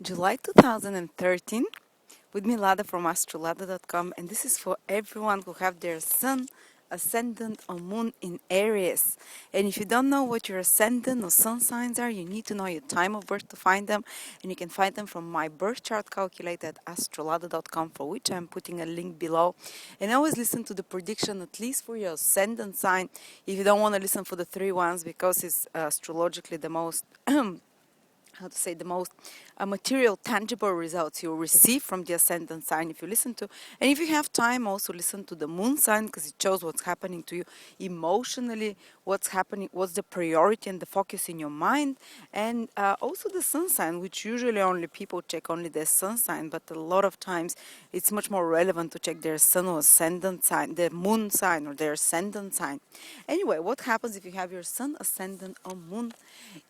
July 2013, with me Lada from astrolada.com, and this is for everyone who have their sun, ascendant or moon in Aries. And if you don't know what your ascendant or sun signs are, you need to know your time of birth to find them, and you can find them from my birth chart calculator at astrolada.com, for which I'm putting a link below. And always listen to the prediction, at least for your ascendant sign, if you don't want to listen for the three ones, because it's astrologically the most how to say, the most material, tangible results you'll receive from the ascendant sign if you listen to. And if you have time, also listen to the moon sign, because it shows what's happening to you emotionally, what's happening, what's the priority and the focus in your mind. And also the sun sign, which usually only people check only their sun sign, but a lot of times it's much more relevant to check their sun or ascendant sign, their moon sign or their ascendant sign. Anyway, what happens if you have your sun, ascendant or moon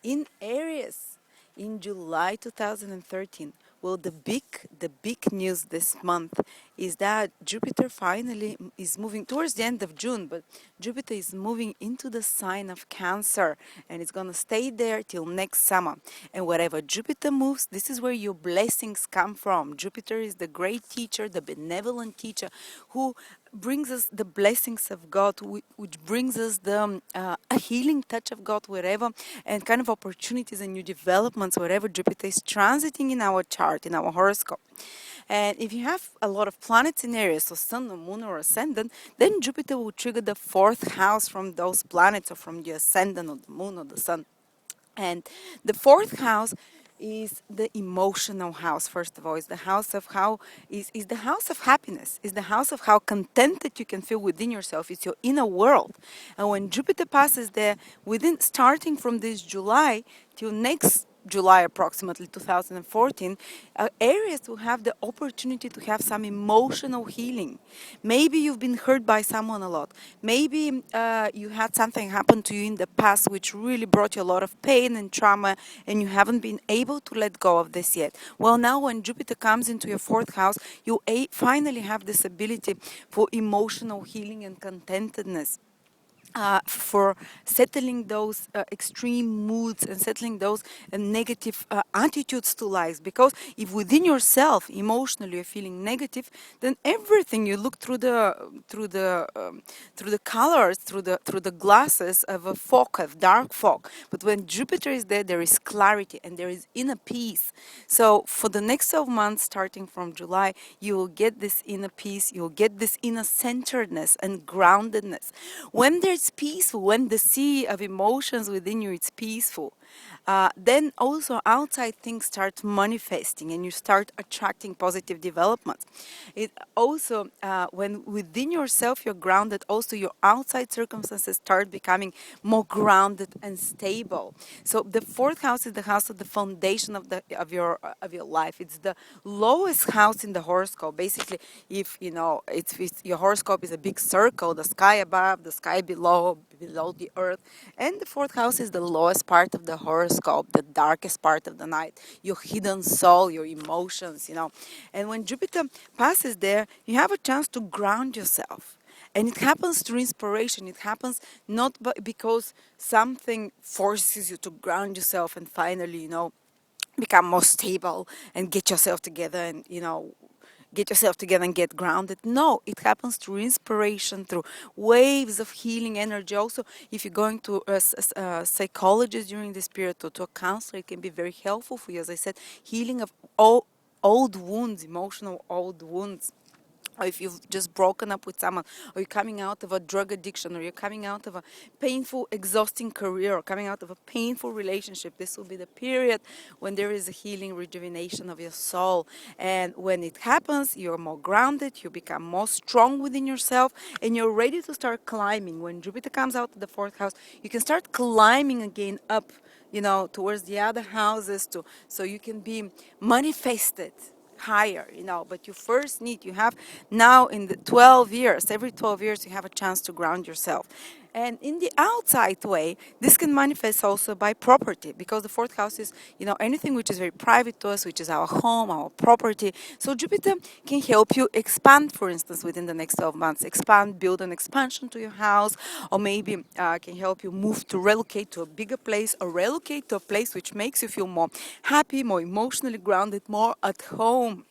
in Aries in July 2013? Well, the big news this month is that Jupiter finally is moving towards the end of June, but Jupiter is moving into the sign of Cancer, and it's going to stay there till next summer. And wherever Jupiter moves, this is where your blessings come from. Jupiter is the great teacher, the benevolent teacher, who brings us the blessings of God, which brings us the a healing touch of God wherever, and kind of opportunities and new developments wherever Jupiter is transiting in our chart, in our horoscope. And if you have a lot of planets in Aries, so Sun or Moon or Ascendant, then Jupiter will trigger the fourth house from those planets, or from the Ascendant or the Moon or the Sun. And the fourth house is the emotional house. First of all, is the house of how is the house of happiness, is the house of how contented you can feel within yourself. It's your inner world. And when Jupiter passes there, within starting from this July till next July, approximately 2014, Aries will have the opportunity to have some emotional healing. Maybe you've been hurt by someone a lot. Maybe you had something happen to you in the past which really brought you a lot of pain and trauma, and you haven't been able to let go of this yet. Well, now when Jupiter comes into your fourth house, you finally have this ability for emotional healing and contentedness. For settling those extreme moods and settling those negative attitudes to life. Because if within yourself emotionally you're feeling negative, then everything you look through the colors, through the glasses of a fog, of dark fog. But when Jupiter is there, there is clarity and there is inner peace. So for the next 12 months, starting from July, you will get this inner peace, you'll get this inner centeredness and groundedness. When there's peaceful, when the sea of emotions within you is peaceful, then also outside things start manifesting and you start attracting positive developments. It also, when within yourself you're grounded, also your outside circumstances start becoming more grounded and stable. So the fourth house is the house of the foundation of your life. It's the lowest house in the horoscope. Basically, if you know, it's your horoscope is a big circle, the sky above, the sky below the earth, and the fourth house is the lowest part of the horoscope, the darkest part of the night, your hidden soul, your emotions, you know. And when Jupiter passes there, you have a chance to ground yourself. And it happens through inspiration. It happens not because something forces you to ground yourself and finally, you know, become more stable and get yourself together and, you know, get yourself together and get grounded. No, it happens through inspiration, through waves of healing energy. Also, if you're going to a psychologist during this period, or to a counselor, it can be very helpful for you. As I said, healing of all old wounds, emotional old wounds. Or if you've just broken up with someone, or you're coming out of a drug addiction, or you're coming out of a painful, exhausting career, or coming out of a painful relationship, this will be the period when there is a healing, rejuvenation of your soul. And when it happens, you're more grounded, you become more strong within yourself, and you're ready to start climbing. When Jupiter comes out of the fourth house, you can start climbing again up, you know, towards the other houses, so you can be manifested higher, you know. But you first need, you have now in the 12 years, every 12 years you have a chance to ground yourself. And in the outside way, this can manifest also by property, because the fourth house is, anything which is very private to us, which is our home, our property. So Jupiter can help you expand, for instance, within the next 12 months, expand, build an expansion to your house, or maybe can help you move to relocate to a bigger place, or relocate to a place which makes you feel more happy, more emotionally grounded, more at home.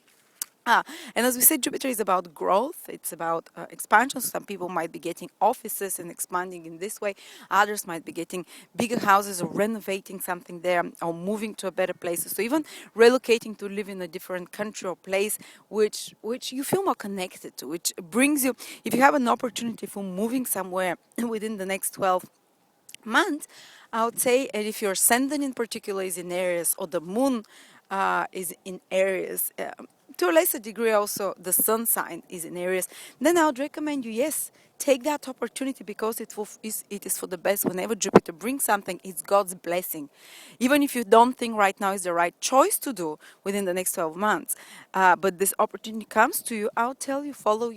And as we said, Jupiter is about growth. It's about expansion. Some people might be getting offices and expanding in this way. Others might be getting bigger houses or renovating something there or moving to a better place. So even relocating to live in a different country or place which you feel more connected to, which brings you, if you have an opportunity for moving somewhere within the next 12 month, I would say, and if your ascendant in particular is in Aries or the moon is in Aries, to a lesser degree also the sun sign is in Aries, then I would recommend you, yes, take that opportunity, because it is for the best. Whenever Jupiter brings something, it's God's blessing. Even if you don't think right now is the right choice to do within the next 12 months, but this opportunity comes to you, I'll tell you, follow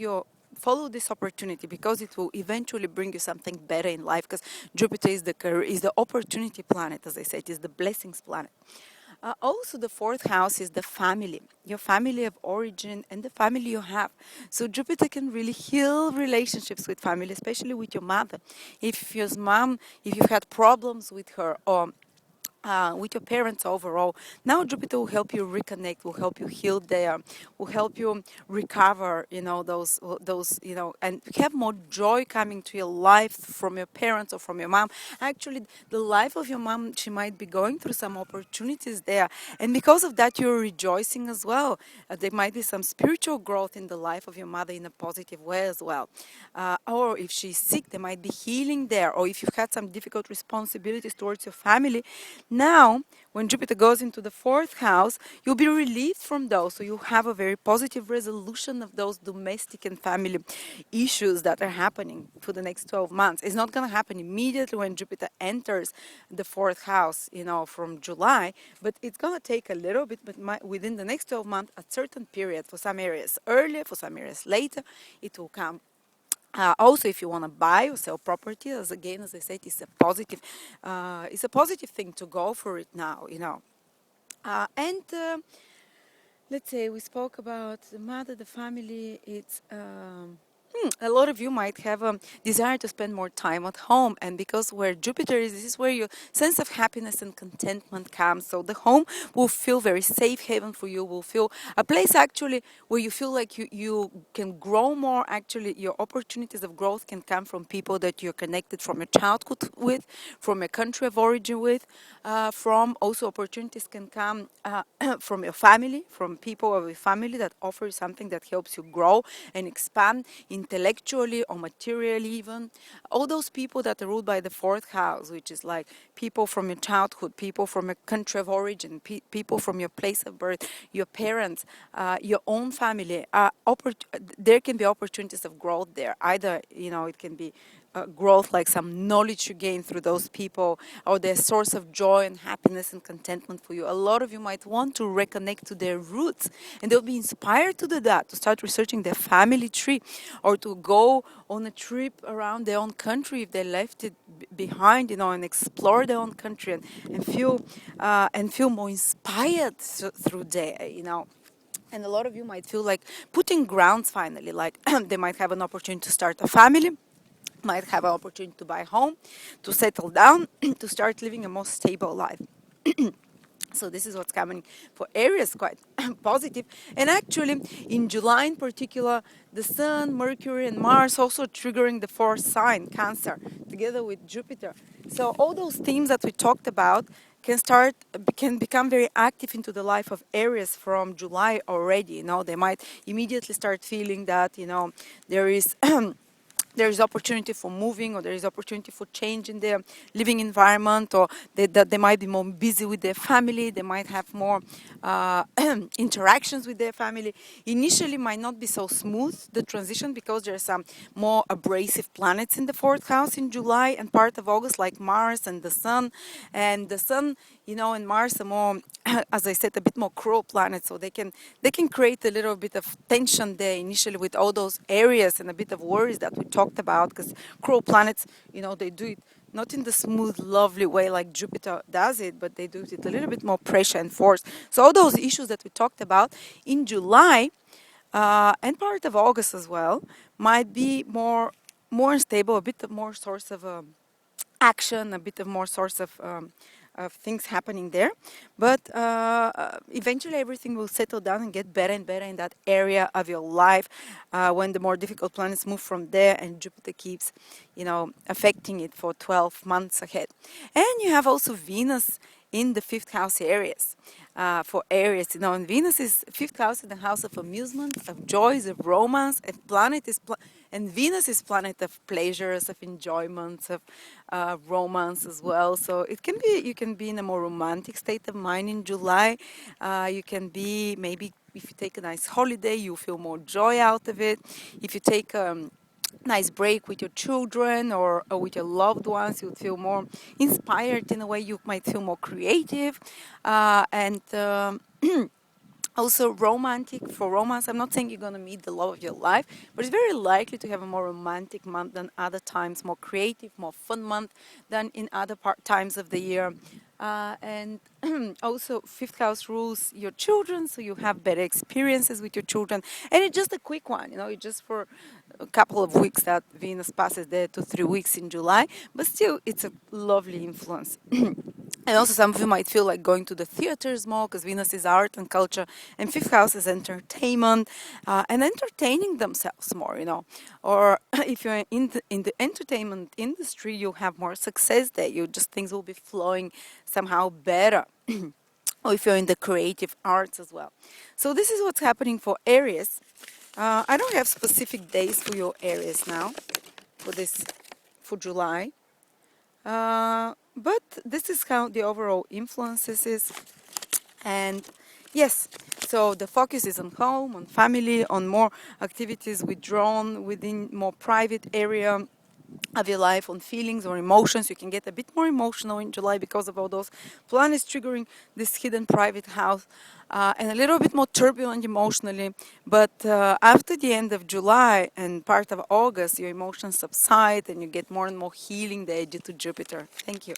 this opportunity, because it will eventually bring you something better in life, because Jupiter is the opportunity planet, as I said, is the blessings planet. Also, the fourth house is the family, your family of origin and the family you have. So Jupiter can really heal relationships with family, especially with your mother. If you've had problems with her, or with your parents overall. Now Jupiter will help you reconnect, will help you heal there, will help you recover, and have more joy coming to your life from your parents or from your mom. Actually, the life of your mom, she might be going through some opportunities there. And because of that, you're rejoicing as well. There might be some spiritual growth in the life of your mother in a positive way as well. Or if she's sick, there might be healing there. Or if you've had some difficult responsibilities towards your family, now, when Jupiter goes into the fourth house, you'll be relieved from those. So you have a very positive resolution of those domestic and family issues that are happening for the next 12 months. It's not going to happen immediately when Jupiter enters the fourth house, from July, but it's going to take a little bit, but within the next 12 months, a certain period, for some areas earlier, for some areas later, it will come. Also, if you want to buy or sell property, as I said, it's a positive thing to go for it now, and let's say we spoke about the mother, the family. It's a lot of you might have a desire to spend more time at home, and because where Jupiter is, this is where your sense of happiness and contentment comes. So the home will feel very safe haven for you, will feel a place actually where you feel like you can grow more. Actually, your opportunities of growth can come from people that you're connected from your childhood with, from your country of origin with, from also opportunities can come from your family, from people of your family that offer you something that helps you grow and expand intellectually or materially even. All those people that are ruled by the fourth house, which is like people from your childhood, people from your country of origin, people from your place of birth, your parents, your own family, there can be opportunities of growth there. Either, it can be growth, like some knowledge you gain through those people, or their source of joy and happiness and contentment for you. A lot of you might want to reconnect to their roots, and they'll be inspired to do that, to start researching their family tree, or to go on a trip around their own country if they left it behind, and explore their own country, and feel more inspired through there, And a lot of you might feel like putting grounds finally, like they might have an opportunity to start a family, might have an opportunity to buy a home, to settle down, to start living a more stable life. So this is what's coming for Aries, quite positive. And actually, in July in particular, the Sun, Mercury, and Mars also triggering the fourth sign, Cancer, together with Jupiter. So all those themes that we talked about can become very active into the life of Aries from July already. They might immediately start feeling that, there is there is opportunity for moving, or there is opportunity for change in their living environment, or that they might be more busy with their family, they might have more interactions with their family. Initially might not be so smooth, the transition, because there are some more abrasive planets in the fourth house in July and part of August, like Mars and the Sun. And the Sun, and Mars are more, as I said, a bit more cruel planets, so they can create a little bit of tension there initially with all those areas and a bit of worries that we talked talked about, because cruel planets, they do it not in the smooth, lovely way like Jupiter does it, but they do it with a little bit more pressure and force. So all those issues that we talked about in July and part of August as well might be more unstable, a bit of more source of action, a bit of more source of things happening there. But eventually everything will settle down and get better and better in that area of your life when the more difficult planets move from there and Jupiter keeps, affecting it for 12 months ahead. And you have also Venus in the fifth house Aries. For Aries, and Venus is fifth house in the house of amusement, of joys, of romance, and Venus is planet of pleasures, of enjoyments, of romance as well. So you can be in a more romantic state of mind in July. You can be, maybe if you take a nice holiday, you feel more joy out of it. If you take nice break with your children or with your loved ones, you feel more inspired in a way. You might feel more creative and also romantic. For romance, I'm not saying you're going to meet the love of your life, but it's very likely to have a more romantic month than other times, more creative, more fun month than in other times of the year. And also fifth house rules your children, so you have better experiences with your children. And it's just a quick one, it's just for a couple of weeks that Venus passes there, 2-3 weeks in July, but still it's a lovely influence. And also some of you might feel like going to the theaters more, because Venus is art and culture, and fifth house is entertainment and entertaining themselves more, Or if you're in the entertainment industry, you have more success there. Things will be flowing somehow better. Or if you're in the creative arts as well. So this is what's happening for Aries. I don't have specific days for your Aries now, for July. But this is how the overall influences is. And yes, so the focus is on home, on family, on more activities withdrawn within more private area of your life, on feelings or emotions. You can get a bit more emotional in July because of all those planets triggering this hidden private house, and a little bit more turbulent emotionally. But after the end of July and part of August, your emotions subside and you get more and more healing there due to Jupiter. Thank you.